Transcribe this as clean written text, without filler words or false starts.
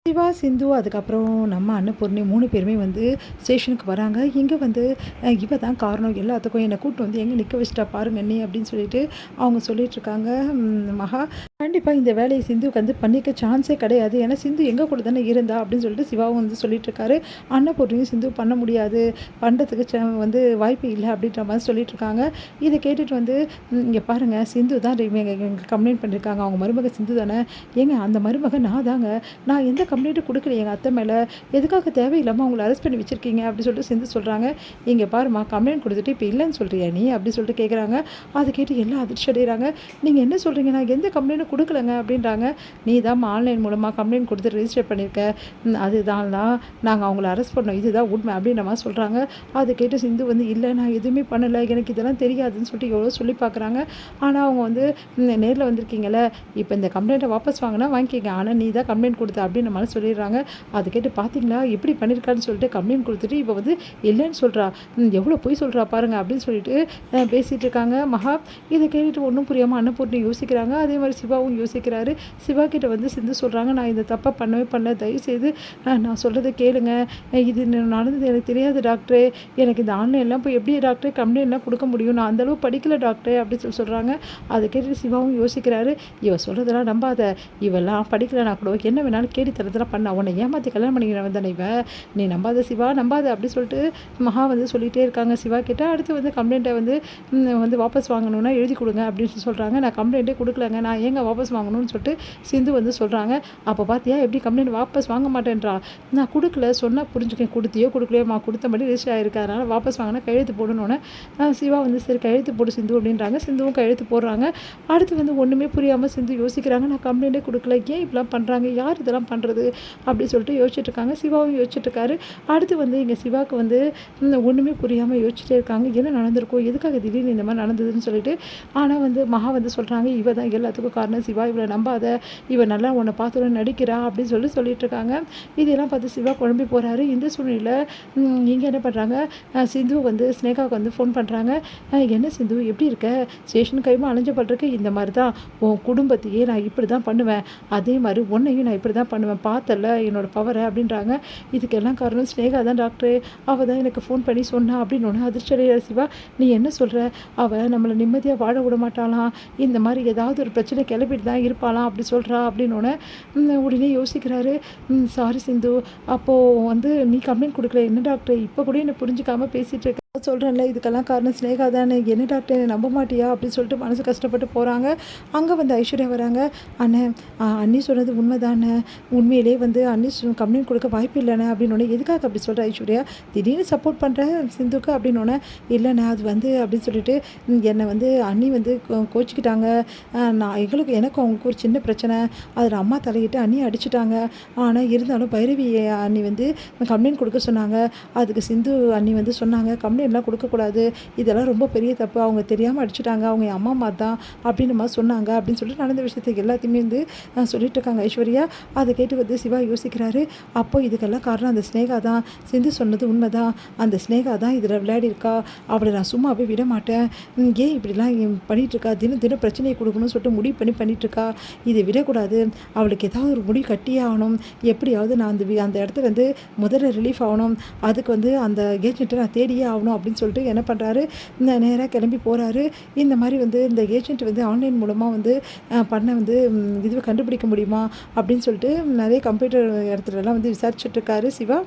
சிவா, சிந்து அதுக்கப்புறம் நம்ம அன்னபூர்ணி 3 பேருமே வந்து ஸ்டேஷனுக்கு வராங்க. இங்க வந்து இவ தான் காரணம் எல்லாத்துக்கும். என்ன கூட்டு வந்து எங்க நிக்க வச்சுட்டா பாருங்க அண்ணி அப்படின்னு சொல்லிட்டு அவங்க சொல்லிட்டுருக்காங்க. மகா கண்டிப்பா இந்த வேலைய சிந்துவுக்கு வந்து பண்ணிக்க சான்ஸே கிடையாது. ஏன்னா சிந்து எங்க கூட தானே இருந்தா அப்படின்னு சொல்லிட்டு சிவாவும் வந்து சொல்லிட்டுருக்காரு. அன்னபூர்ணியும் சிந்து பண்ண முடியாது. பண்றதுக்கு வந்து வாய்ப்பு இல்ல அப்படின்ற மாரி சொல்லிட்டுருக்காங்க. இத கேட்டுட்டு வந்து இங்க பாருங்க சிந்து தான் இவங்க கம்ப்ளைண்ட் பண்ணியிருக்காங்க. அவங்க மருமக சிந்து தானே. ஏங்க அந்த மருமக நான் தாங்க. நான் எந்த கம்ப்ளைண்ட்டும் குடுக்கல எங்க அத்தை மேல. எதுக்காக தேவையில்லாம அவங்கள அரெஸ்ட் பண்ணி வச்சிருக்கீங்க அப்படி சொல்லிட்டு சிந்து சொல்றாங்க. இங்க பாரும்மா கம்ப்ளைண்ட் குடுத்துட்டு இப்ப இல்லன்னு சொல்றியா நீ? அப்படி சொல்லிட்டு கேட்குறாங்க. அத கேட்டு எல்லாம் அதிர்ச்சி அடையறாங்க. நீங்க என்ன சொல்றீங்க? நான் எந்த கம்ப்ளைண்ட்டும் குடுக்கலங்க அப்படின்றாங்க. நீ தான் ஆன்லைன் மூலமா கம்ப்ளைண்ட் குடுத்து ரெஜிஸ்டர் பண்ணியிருக்க. அதுதான் நாங்க அவங்கள அரெஸ்ட் பண்ணோம். இதுதான் உண்மை அப்படின்ற மாரி சொல்றாங்க. அத கேட்டு சிந்து வந்து இல்ல நான் எதுவுமே பண்ணல. எனக்கு இதெல்லாம் தெரியாதுன்னு சொல்லிட்டு எவ்வளோ சொல்லி பார்க்குறாங்க. ஆனா அவங்க வந்து நேர்ல வந்திருக்கீங்கல்ல, இப்ப இந்த கம்ப்ளைண்ட்ட வாபஸ் வாங்குனா வாங்கிக்கங்க. ஆனா நீ தான் கம்ப்ளைண்ட் குடுத்த அப்படின்ற மாரி சொல்லிடுறாங்க. அத கேட்டு பார்த்தீங்களா எப்படி பண்ணியிருக்கான்னு சொல்லிட்டு கம்ப்ளைண்ட் குடுத்துட்டு இப்ப வந்து இல்லன்னு சொல்றா. எவ்வளோ பொய் சொல்றா பாருங்க அப்படின்னு சொல்லிட்டு பேசிட்டு இருக்காங்க மகா. இத கேட்டுட்டு ஒண்ணும் புரியாம அன்னபூர்ணி யோசிக்கிறாங்க. அதே மாரி சிவாவும் யோசிக்கிறாரு. சிவா கிட்ட வந்து சிந்து சொல்றாங்க, நான் இந்த தப்ப பண்ணவே பண்ணல. தயவுசெய்து நான் சொல்றத கேளுங்க. இது நடந்தது எனக்கு தெரியாது டாக்டரே. எனக்கு இந்த ஆன்லைன்லாம் போய் எப்படி டாக்டர் கம்ப்ளைண்ட்லாம் குடுக்க முடியும்? நான் அந்த அளவு படிக்கல டாக்டர் அப்படின்னு சொல்றாங்க. அத கேட்டு சிவாவும் யோசிக்கிறாரு. இவ சொல்றதெல்லாம் நம்பாத. இவெல்லாம் படிக்கலனா கூட என்ன வேணாலும் கேலித்தனத்தெல்லாம் பண்ணா. உன்னை ஏமாத்தி கல்யாணம் பண்ணிக்கிறவன் தானே இவ. நீ நம்பாத சிவா நம்பாத அப்படி சொல்லிட்டு மகா வந்து சொல்லிட்டே இருக்காங்க சிவா கிட்ட. அடுத்து வந்து கம்ப்ளைண்ட்ட வந்து வந்து வாபஸ் வாங்கணும்னா எழுதி குடுங்க அப்படின்னு சொல்றாங்க. நான் கம்ப்ளைண்ட்டே குடுக்கலங்க. நான் ஏங்க வாபஸ் வாங்கணும்னு சொல்லிட்டு சிந்து வந்து சொல்றாங்க. அப்ப பாத்தியா எப்படி கம்ப்ளைண்ட் வாபஸ் வாங்க மாட்டேன்றா. நான் குடுக்கல சொன்னா புரிஞ்சுக்க. குடுத்தியோ குடுக்கலையோமா குடுத்தபடி ரெஜிஸ்டர் ஆயிருக்கு. அதனால வாபஸ் வாங்கினா கையெழுத்து போடணும்னு சிவா வந்து சரி கையெழுத்து போடு சிந்து அப்படின்றாங்க. சிந்துவும் கையெழுத்து போடுறாங்க. அடுத்து வந்து ஒண்ணுமே புரியாம சிந்து யோசிக்கிறாங்க. நான் கம்ப்ளைண்ட்டே குடுக்கல. ஏன் இப்படிலாம் பண்றாங்க? யார் இதெல்லாம் பண்றது? அப்படி சொல்லிட்டு யோசிச்சுட்டு இருக்காங்க. சிவாவும் யோசிச்சுட்டு இருக்காரு. அடுத்து வந்து இங்க சிவாக்கு வந்து ஒண்ணுமே புரியாம யோசிச்சுட்டே இருக்காங்க. என்ன நடந்திருக்கும்? எதுக்காக திடீர்னு இந்த மாதிரி நடந்ததுன்னு சொல்லிட்டு. ஆனா வந்து மகா வந்து சொல்றாங்க, இவ தான் எல்லாத்துக்கும் காரணம். சிவா இவள நம்பாத. இவ நல்லா உன்னை பார்த்தோன்னே நடிக்கிறா அப்படின்னு சொல்லிட்டு இருக்காங்க. இதெல்லாம் பார்த்து சிவா குழம்பி போறாரு. இந்த சூழ்நிலையில இங்க என்ன பண்றாங்க, சிந்து வந்து ஸ்னேகாவுக்கு வந்து ஃபோன் பண்றாங்க. என்ன சிந்து எப்படி இருக்க? ஸ்டேஷன் கைமா அலைஞ்ச பட்டிருக்கு. இந்த மாதிரி தான் உன் குடும்பத்தையே நான் இப்படி தான் பண்ணுவேன். அதே மாதிரி உன்னையும் நான் இப்படி தான் பண்ணுவேன். பார்த்தல என்னோட பவரை அப்படின்றாங்க. இதுக்கெல்லாம் காரணம் ஸ்னேகா தான் டாக்டர். அவ தான் எனக்கு ஃபோன் பண்ணி சொன்னா அப்படின்னு ஒன்று அதிர்ச்சி அடையார் சிவா. நீ என்ன சொல்ற? அவ நம்மளை நிம்மதியாக வாழ விட மாட்டாளாம். இந்த மாதிரி ஏதாவது ஒரு பிரச்சனை கிளப்பிட்டு தான் இருப்பாளாம் அப்படி சொல்றா அப்படின்னு உடனே யோசிக்கிறாரு. சாரி சிந்து, அப்போ வந்து நீ கம்ப்ளைண்ட் கொடுக்கல என்ன டாக்டர்? இப்போ கூட என்ன புரிஞ்சுக்காம பேசிட்டு இருக்க. சொல்கிறேன்ல இதுக்கெல்லாம் காரணம் ஸ்னேகா தானே. என்ன டாக்டர் என்னை நம்ப மாட்டியா அப்படின்னு சொல்லிட்டு மனசு கஷ்டப்பட்டு போகிறாங்க. அங்கே வந்து ஐஸ்வர்யா வராங்க. அண்ணே அண்ணி சொன்னது உண்மை தானே. உண்மையிலே வந்து அண்ணி கம்ப்ளைண்ட் கொடுக்க வாய்ப்பு இல்லைண்ணே அப்படின்னு எதுக்காக அப்படி சொல்கிற ஐஸ்வர்யா? திடீர்னு சப்போர்ட் பண்ணுறேன் சிந்துக்கு அப்படின்னு இல்லைண்ணே அது வந்து அப்படின்னு சொல்லிட்டு என்னை வந்து அண்ணி வந்து கோச்சிக்கிட்டாங்க. நான் எனக்கு அவங்களுக்கு ஒரு சின்ன பிரச்சனை. அதில் அம்மா தலையிட்டு அண்ணி அடிச்சிட்டாங்க. ஆனால் இருந்தாலும் பைரவி அண்ணி வந்து கம்ப்ளைண்ட் கொடுக்க சொன்னாங்க. அதுக்கு சிந்து அண்ணி வந்து சொன்னாங்க கம்ப்ளைண்ட்லாம் கொடுக்கக்கூடாது. இதெல்லாம் ரொம்ப பெரிய தப்பு. அவங்க தெரியாமல் அடிச்சுட்டாங்க. அவங்க என் அம்மா அம்மா தான் அப்படின்னு மாதிரி சொன்னாங்க அப்படின்னு சொல்லிட்டு நடந்த விஷயத்துக்கு எல்லாத்தையுமே வந்து சொல்லிட்டு இருக்காங்க ஐஸ்வர்யா. அதை கேட்டு வந்து சிவா யோசிக்கிறாரு. அப்போ இதுக்கெல்லாம் காரணம் அந்த ஸ்னேகா தான். சிந்து சொன்னது உண்மைதான். அந்த ஸ்னேகா தான் இதில் விளையாடி இருக்கா. அவளை நான் சும்மாவே விட மாட்டேன். ஏன் இப்படிலாம் பண்ணிட்டு இருக்கா? தினம் தினம் பிரச்சனையை கொடுக்கணும்னு சொல்லிட்டு முடிவு பண்ணிட்டு இருக்கா. இதை விடக்கூடாது. அவளுக்கு ஏதாவது ஒரு முடிவு கட்டியே ஆகணும். எப்படியாவது நான் அந்த இடத்துல வந்து முதல்ல ரிலீஃப் ஆகணும். அதுக்கு வந்து அந்த ஏஜென்ட்டை நான் தேடியே ஆகணும் அப்படின்னு சொல்லிட்டு என்ன பண்ணுறாரு, நேராக கிளம்பி போகிறாரு. இந்த மாதிரி வந்து இந்த ஏஜென்ட் வந்து ஆன்லைன் மூலமாக வந்து பண்ண வந்து இதுவை கண்டுபிடிக்க முடியுமா அப்படின்னு சொல்லிட்டு நிறைய கம்ப்யூட்டர் இடத்துலலாம் வந்து விசாரிச்சுட்டு இருக்காரு சிவா.